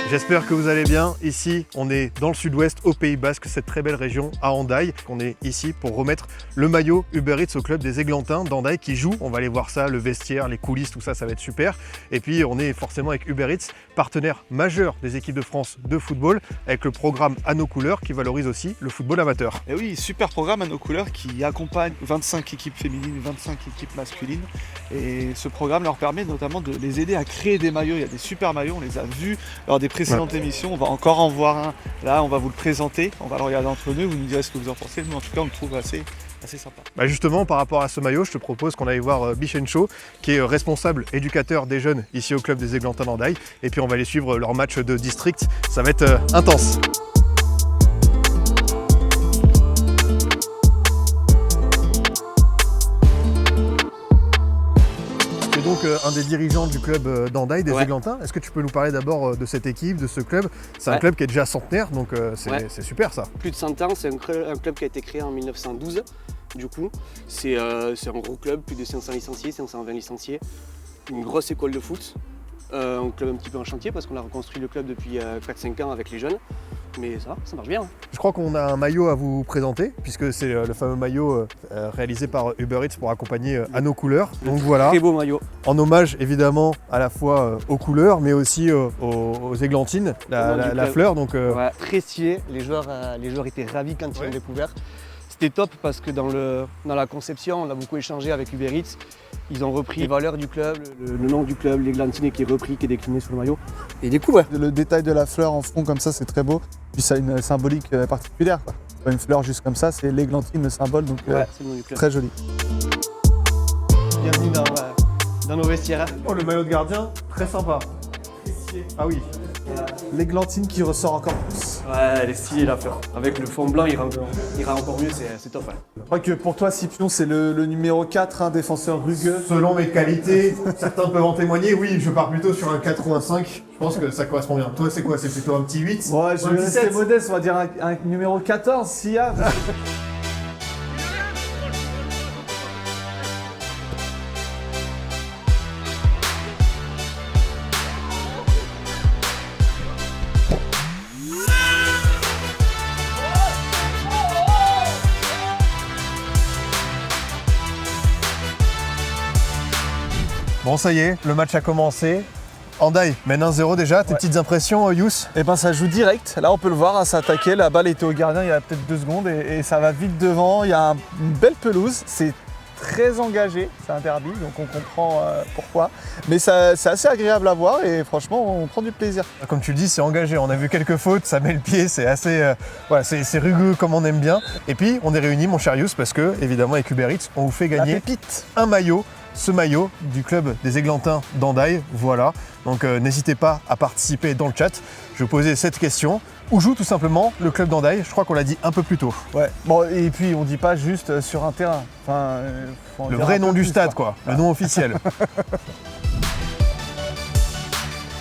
J'espère que vous allez bien. Ici, on est dans le sud-ouest, au Pays Basque, cette très belle région à Hendaye. On est ici pour remettre le maillot Uber Eats au club des Églantins d'Hendaye qui joue. On va aller voir ça, le vestiaire, les coulisses, tout ça, ça va être super. Et puis, on est forcément avec Uber Eats, partenaire majeur des équipes de France de football, avec le programme À nos couleurs qui valorise aussi le football amateur. Et oui, super programme À nos couleurs qui accompagne 25 équipes féminines, 25 équipes masculines. Et ce programme leur permet notamment de les aider à créer des maillots. Il y a des super maillots, on les a vus lors des précédentes émissions. On va encore en voir un. Là, on va vous le présenter. On va le regarder entre nous. Vous nous direz ce que vous en pensez. Nous, en tout cas, on le trouve assez sympa. Justement, par rapport à ce maillot, je te propose qu'on aille voir Bichencho, qui est responsable éducateur des jeunes ici au club des Églantins d'Hendaye. Et puis, on va aller suivre leur match de district. Ça va être intense. Donc un des dirigeants du club d'Hendaye, des Églantins. Est-ce que tu peux nous parler d'abord de cette équipe, de ce club? C'est un club qui est déjà centenaire, donc c'est super ça. Plus de 100 ans, c'est un club qui a été créé en 1912. Du coup, c'est un gros club, plus de 500 licenciés, 520 licenciés, une grosse école de foot, un club un petit peu en chantier parce qu'on a reconstruit le club depuis 4-5 ans avec les jeunes. Mais ça marche bien. Je crois qu'on a un maillot à vous présenter, puisque c'est le fameux maillot réalisé par Uber Eats pour accompagner À nos couleurs. Donc voilà, très beau maillot. En hommage évidemment à la fois aux couleurs, mais aussi aux églantines, la fleur. Donc, très stylé, les joueurs étaient ravis quand ils l'ont découvert. C'était top parce que dans la conception, on a beaucoup échangé avec Uber Eats. Ils ont repris les valeurs du club, le nom du club, l'églantine qui est repris, qui est décliné sur le maillot. Et découvre. Le détail de la fleur en front comme ça, c'est très beau. Puis ça a une symbolique particulière. C'est pas une fleur juste comme ça, c'est l'églantine, le symbole, donc c'est le nom du club. Très joli. Bienvenue dans nos vestiaires. Oh, le maillot de gardien, très sympa. Ah oui. L'églantine qui ressort encore plus. Ouais, elle est stylée la fleur. Avec le fond blanc, il ira encore mieux, c'est top. Je crois que pour toi, Scipion, c'est le numéro 4, un défenseur rugueux. Selon mes qualités, certains peuvent en témoigner. Oui, je pars plutôt sur un 85. Je pense que ça correspond bien. Toi, c'est quoi? C'est plutôt un petit 8? Ouais, je vais rester modeste, on va dire un numéro 14, s'il y a. Bon, ça y est, le match a commencé. Hendaye mène 1-0 déjà. Tes petites impressions, Youss? Eh ben, ça joue direct. Là, on peut le voir, ça attaquait. La balle était au gardien il y a peut-être 2 secondes et ça va vite devant. Il y a une belle pelouse. C'est très engagé, c'est un derby, donc on comprend pourquoi. Mais c'est assez agréable à voir et franchement, on prend du plaisir. Comme tu le dis, c'est engagé. On a vu quelques fautes, ça met le pied, c'est assez... c'est rugueux comme on aime bien. Et puis, on est réunis, mon cher Youss, parce que, évidemment, avec Uber Eats, on vous fait gagner un maillot. Ce maillot du club des Églantins d'Hendaye, voilà. Donc n'hésitez pas à participer dans le chat. Je vais vous poser cette question. Où joue tout simplement le club d'Hendaye? Je crois qu'on l'a dit un peu plus tôt. Ouais, bon, et puis on dit pas juste sur un terrain. Enfin, le vrai nom du stade, quoi. Le nom officiel.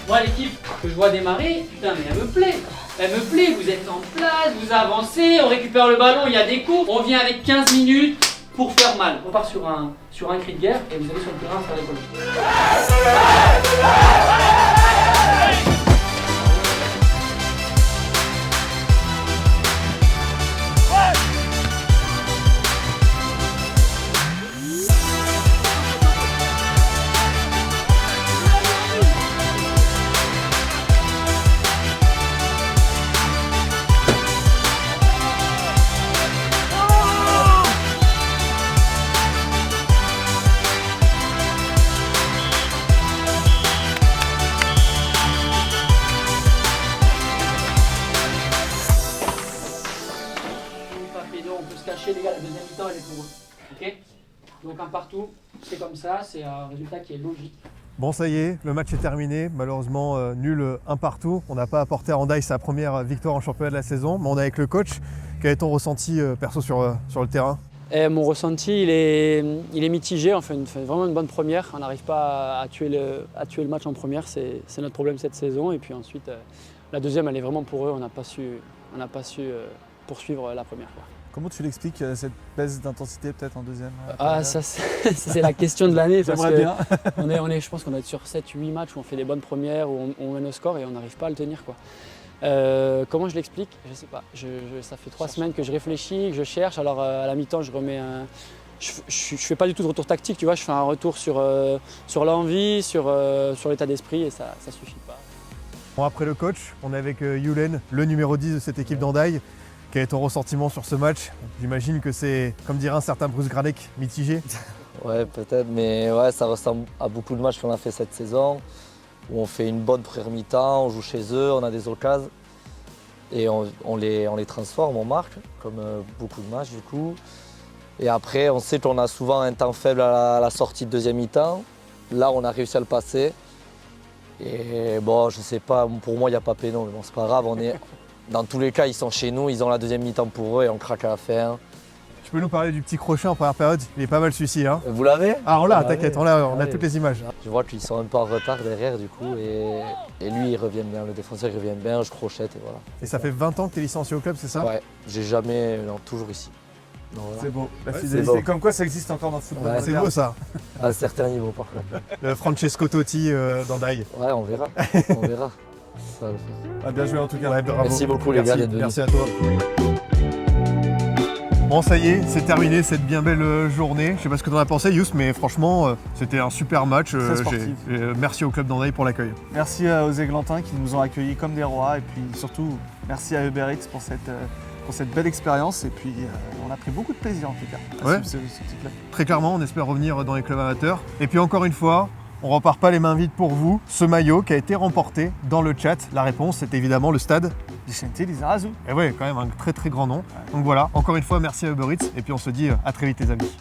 Moi, l'équipe que je vois démarrer, putain, mais elle me plaît. Elle me plaît, vous êtes en place, vous avancez, on récupère le ballon, il y a des coups. On vient avec 15 minutes pour faire mal. On part sur un cri de guerre et vous allez sur le terrain faire les goals. On peut se cacher, les gars, la deuxième mi-temps elle est pour eux. Ok? Donc un partout, c'est comme ça, c'est un résultat qui est logique. Bon, ça y est, le match est terminé. Malheureusement, nul, un partout. On n'a pas apporté à Hendaye sa première victoire en championnat de la saison, mais on est avec le coach. Quel est ton ressenti perso sur le terrain? Mon ressenti, il est mitigé. On fait vraiment une bonne première. On n'arrive pas à tuer le match en première. C'est notre problème cette saison. Et puis ensuite, la deuxième, elle est vraiment pour eux. On n'a pas su poursuivre la première. Comment tu l'expliques cette baisse d'intensité peut-être en deuxième Ah, ça, c'est la question de l'année. Parce J'aimerais bien. je pense qu'on doit être sur 7-8 matchs où on fait des bonnes premières, où on mène au score et on n'arrive pas à le tenir, quoi. Comment je l'explique? Je sais pas. Ça fait 3 semaines que je réfléchis, que je cherche. Alors à la mi-temps, je remets un. Je fais pas du tout de retour tactique, tu vois. Je fais un retour sur l'envie, sur l'état d'esprit et ça suffit pas. Bon, après le coach, on est avec Yulen, le numéro 10 de cette équipe d'Hendaye. Quel est ton ressentiment sur ce match? J'imagine que c'est, comme dirait un certain Bruce Granek, mitigé. Ouais, peut-être, mais ouais, ça ressemble à beaucoup de matchs qu'on a fait cette saison, où on fait une bonne première mi-temps, on joue chez eux, on a des occasions, et on les transforme, on marque, comme beaucoup de matchs du coup. Et après, on sait qu'on a souvent un temps faible à la sortie de deuxième mi-temps. Là, on a réussi à le passer. Et bon, je sais pas, pour moi, il n'y a pas péno, mais bon, c'est pas grave, dans tous les cas, ils sont chez nous, ils ont la deuxième mi-temps pour eux et on craque à la fin. Tu peux nous parler du petit crochet en première période? Il est pas mal celui-ci, hein? Vous l'avez? Ah, on l'a, Vous t'inquiète, l'avez? on a toutes les images. Je vois qu'ils sont un peu en retard derrière du coup et lui il revient bien, le défenseur il revient bien, je crochette et voilà. Et ça fait 20 ans que tu es licencié au club, c'est ça? Ouais, j'ai jamais, non, toujours ici. Donc, voilà. C'est beau, la Ouais, fidélité. c'est beau. Comme quoi ça existe encore dans le football. Ouais, C'est moderne. beau ça, À un certain niveau par contre. le Francesco Totti d'Hendaye. Ouais, on verra, on verra. Ça va le faire. Ah, bien joué en tout cas. Ouais, bravo. Merci beaucoup, les gars, d'être venus. Merci à toi. Bon, ça y est, c'est terminé cette bien belle journée. Je sais pas ce que t'en as pensé, Yous, mais franchement, c'était un super match. Très sportif. Merci au club d'Hendaye pour l'accueil. Merci aux Églantins qui nous ont accueillis comme des rois et puis surtout merci à Uber Eats pour cette belle expérience et puis on a pris beaucoup de plaisir en tout cas à Ouais. suivre ce petit club. Très clairement, on espère revenir dans les clubs amateurs. Et puis encore une fois, on repart pas les mains vides pour vous. Ce maillot qui a été remporté dans le chat, la réponse c'est évidemment le stade. Vicente Lizarazu. Et ouais, quand même un très très grand nom. Donc voilà, encore une fois, merci à Uber Eats et puis on se dit à très vite les amis.